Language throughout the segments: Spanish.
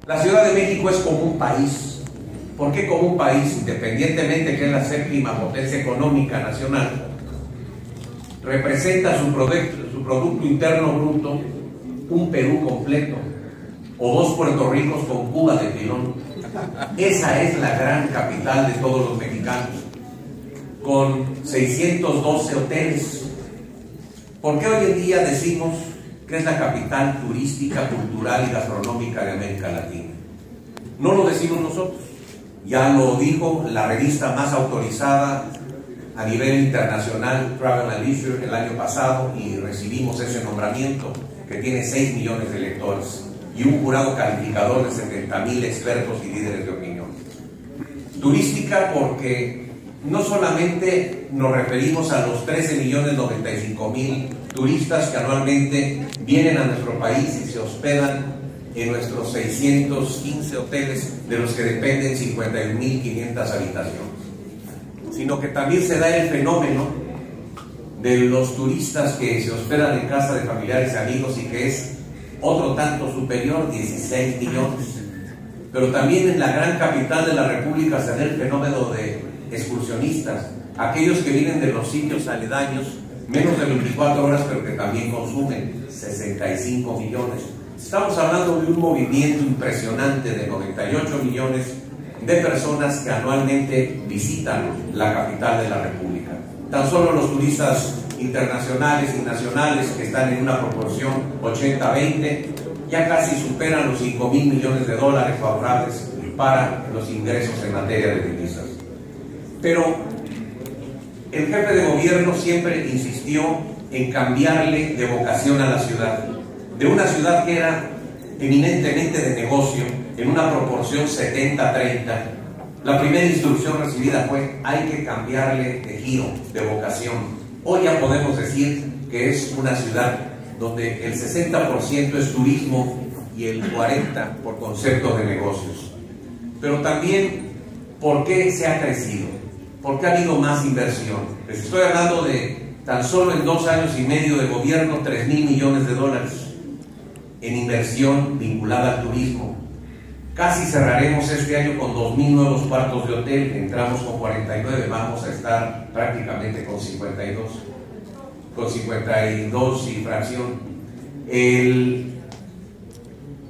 La Ciudad de México es como un país. ¿Por qué como un país? Independientemente que es la séptima potencia económica nacional, representa su Producto Interno Bruto un Perú completo, o dos Puerto Ricos con Cuba de pilón. Esa es la gran capital de todos los mexicanos, con 612 hoteles. ¿Por qué hoy en día decimos que es la capital turística, cultural y gastronómica de América Latina? No lo decimos nosotros, ya lo dijo la revista más autorizada a nivel internacional, Travel and Leisure, el año pasado, y recibimos ese nombramiento que tiene 6 millones de lectores y un jurado calificador de 70,000 expertos y líderes de opinión. Turística porque no solamente nos referimos a los 13.095.000 turistas que anualmente vienen a nuestro país y se hospedan en nuestros 615 hoteles, de los que dependen 51.500 habitaciones, sino que también se da el fenómeno de los turistas que se hospedan en casa de familiares y amigos, y que es otro tanto superior, 16 millones. Pero también en la gran capital de la República se da el fenómeno de excursionistas, aquellos que vienen de los sitios aledaños menos de 24 horas, pero que también consumen 65 millones. Estamos hablando de un movimiento impresionante de 98 millones de personas que anualmente visitan la capital de la República. Tan solo los turistas internacionales y nacionales, que están en una proporción 80-20, ya casi superan los 5,000 millones de dólares favorables para los ingresos en materia de divisas. Pero el jefe de gobierno siempre insistió en cambiarle de vocación a la ciudad, de una ciudad que era eminentemente de negocio, en una proporción 70-30. La primera instrucción recibida fue: hay que cambiarle de giro, de vocación. Hoy ya podemos decir que es una ciudad donde el 60% es turismo y el 40% por concepto de negocios. Pero también, ¿por qué se ha crecido? ¿Por qué ha habido más inversión? Les estoy hablando de tan solo en 2 años y medio de gobierno, 3,000 millones de dólares en inversión vinculada al turismo. Casi cerraremos este año con 2,000 nuevos cuartos de hotel. Entramos con 49, vamos a estar prácticamente con 52 y fracción.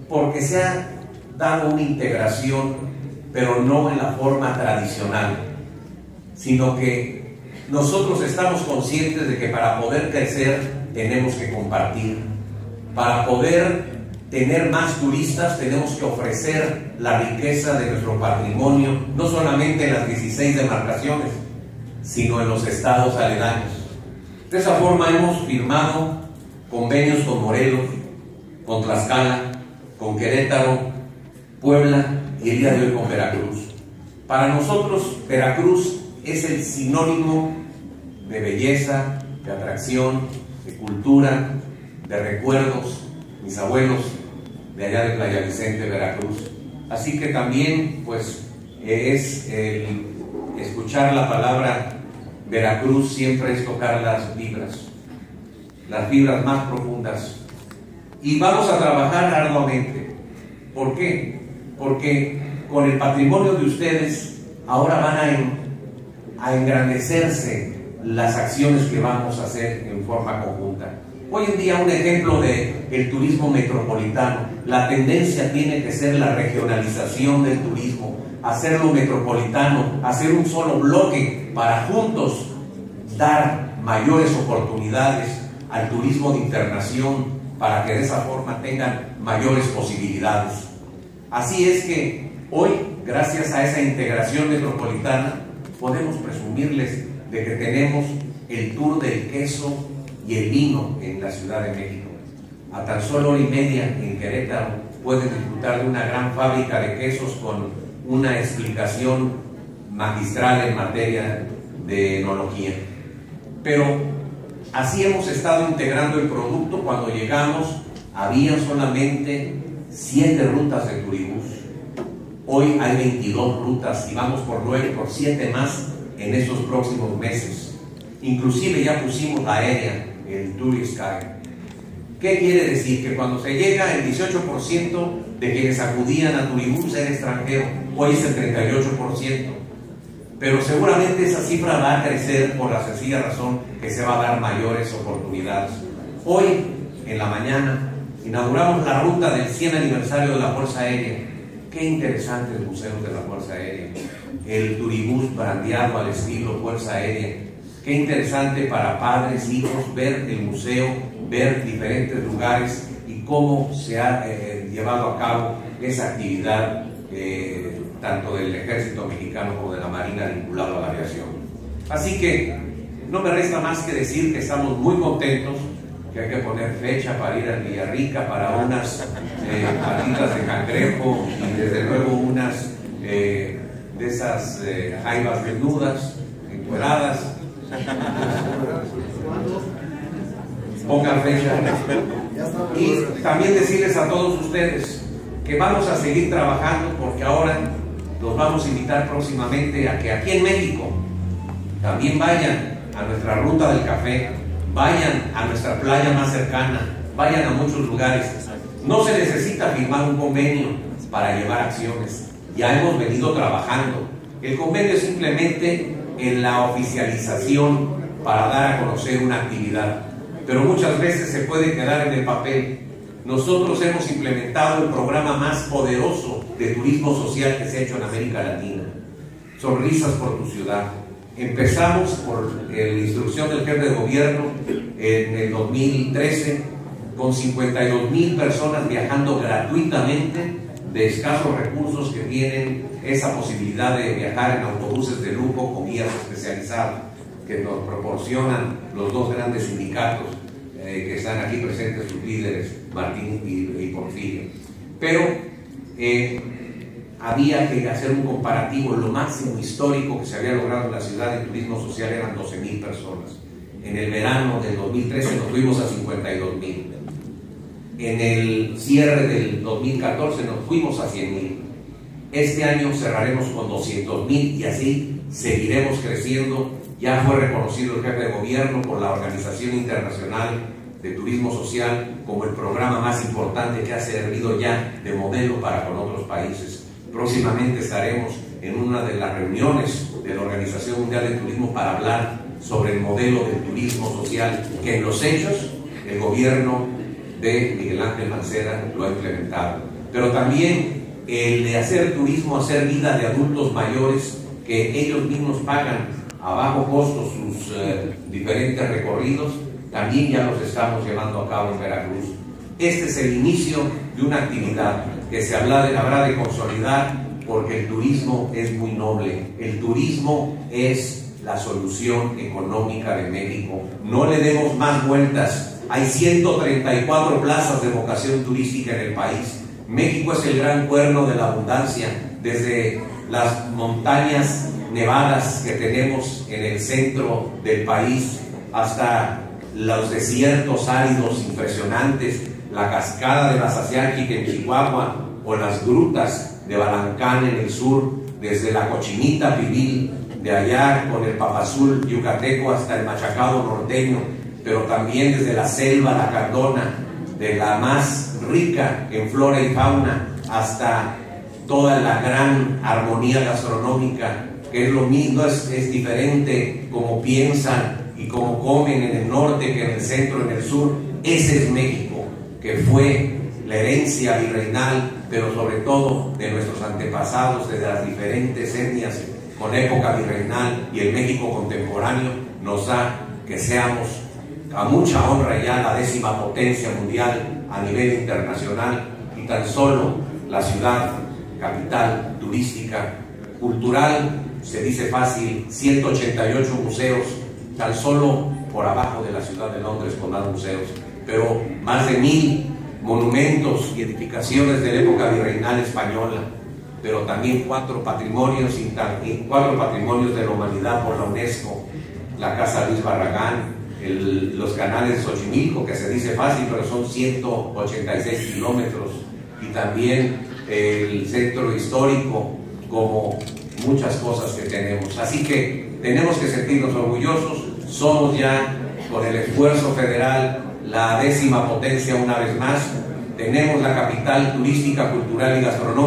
Porque se ha dado una integración, pero no en la forma tradicional, sino que nosotros estamos conscientes de que para poder crecer tenemos que compartir. Para poder tener más turistas tenemos que ofrecer la riqueza de nuestro patrimonio, no solamente en las 16 demarcaciones, sino en los estados aledaños. De esa forma hemos firmado convenios con Morelos, con Tlaxcala, con Querétaro, Puebla y el día de hoy con Veracruz. Para nosotros, Veracruz es el sinónimo de belleza, de atracción, de cultura, de recuerdos. Mis abuelos de allá de Playa Vicente, Veracruz. Así que también, pues, es escuchar la palabra Veracruz, siempre es tocar las fibras más profundas. Y vamos a trabajar arduamente. ¿Por qué? Porque con el patrimonio de ustedes ahora van a engrandecerse las acciones que vamos a hacer en forma conjunta. Hoy en día, un ejemplo del turismo metropolitano, la tendencia tiene que ser la regionalización del turismo, hacerlo metropolitano, hacer un solo bloque para juntos dar mayores oportunidades al turismo de internación, para que de esa forma tengan mayores posibilidades. Así es que hoy, gracias a esa integración metropolitana, podemos presumirles de que tenemos el tour del queso y el vino en la Ciudad de México. A tan solo hora y media en Querétaro pueden disfrutar de una gran fábrica de quesos con una explicación magistral en materia de enología. Pero así hemos estado integrando el producto. Cuando llegamos había solamente 7 rutas de Turibús. Hoy hay 22 rutas y vamos por 9, por 7 más en estos próximos meses. Inclusive ya pusimos la aérea, el Tourisky. ¿Qué quiere decir? Que cuando se llega, el 18% de quienes acudían a Turibús era extranjero, hoy es el 38%. Pero seguramente esa cifra va a crecer por la sencilla razón que se va a dar mayores oportunidades. Hoy, en la mañana, inauguramos la ruta del 100 aniversario de la Fuerza Aérea. Qué interesantes museos de la Fuerza Aérea. El Turibús brandeado al estilo Fuerza Aérea. Qué interesante para padres, hijos, ver el museo, ver diferentes lugares y cómo se ha llevado a cabo esa actividad tanto del Ejército Mexicano como de la Marina vinculado a la aviación. Así que no me resta más que decir que estamos muy contentos, que hay que poner fecha para ir a Villarrica para unas patitas de cangrejo y desde luego unas de esas jaivas desnudas, encueradas. Pongan fecha. Y también decirles a todos ustedes que vamos a seguir trabajando, porque ahora los vamos a invitar próximamente a que aquí en México también vayan a nuestra ruta del café, vayan a nuestra playa más cercana, vayan a muchos lugares. No se necesita firmar un convenio para llevar acciones, ya hemos venido trabajando. El convenio es simplemente en la oficialización para dar a conocer una actividad, pero muchas veces se puede quedar en el papel. Nosotros hemos implementado el programa más poderoso de turismo social que se ha hecho en América Latina, Sonrisas por tu Ciudad. Empezamos por la instrucción del jefe de gobierno en el 2013 con 52,000 personas viajando gratuitamente de escasos recursos que tienen esa posibilidad de viajar en autobuses de lujo con guías especializados que nos proporcionan los dos grandes sindicatos que están aquí presentes, sus líderes, Martín y Porfirio. Pero había que hacer un comparativo. Lo máximo histórico que se había logrado en la ciudad de turismo social eran 12,000 personas. En el verano del 2013 nos fuimos a 52,000. En el cierre del 2014 nos fuimos a 100,000. Este año cerraremos con 200,000 y así seguiremos creciendo. Ya fue reconocido el jefe de gobierno por la Organización Internacional de Turismo Social como el programa más importante que ha servido ya de modelo para con otros países. Próximamente estaremos en una de las reuniones de la Organización Mundial de Turismo para hablar sobre el modelo del turismo social que en los hechos el gobierno de Miguel Ángel Mancera lo ha implementado. Pero también el de hacer turismo, hacer vida de adultos mayores que ellos mismos pagan a bajo costo sus diferentes recorridos, también ya los estamos llevando a cabo en Veracruz. Este es el inicio de una actividad que se habrá de consolidar, porque el turismo es muy noble. El turismo es la solución económica de México. No le demos más vueltas. Hay 134 plazas de vocación turística en el país. México es el gran cuerno de la abundancia, desde las montañas nevadas que tenemos en el centro del país hasta los desiertos áridos impresionantes, la cascada de Mazaciaquic en Chihuahua o las grutas de Balancán en el sur, desde la Cochinita Pibil de allá con el Papazul yucateco hasta el Machacado norteño, pero también desde la selva lacandona, de la más rica en flora y fauna, hasta toda la gran armonía gastronómica, que es lo mismo, es diferente como piensan y como comen en el norte que en el centro, en el sur. Ese es México, que fue la herencia virreinal, pero sobre todo de nuestros antepasados, de las diferentes etnias con época virreinal, y el México contemporáneo nos da que seamos a mucha honra ya la 10ª potencia mundial a nivel internacional, y tan solo la ciudad capital turística, cultural, se dice fácil, 188 museos, tan solo por abajo de la ciudad de Londres con más museos, pero más de 1,000 monumentos y edificaciones de la época virreinal española, pero también 4 patrimonios de la humanidad por la UNESCO, la Casa Luis Barragán, los canales de Xochimilco, que se dice fácil, pero son 186 kilómetros, y también el centro histórico, como muchas cosas que tenemos. Así que tenemos que sentirnos orgullosos. Somos ya, con el esfuerzo federal, la 10ª potencia una vez más. Tenemos la capital turística, cultural y gastronómica.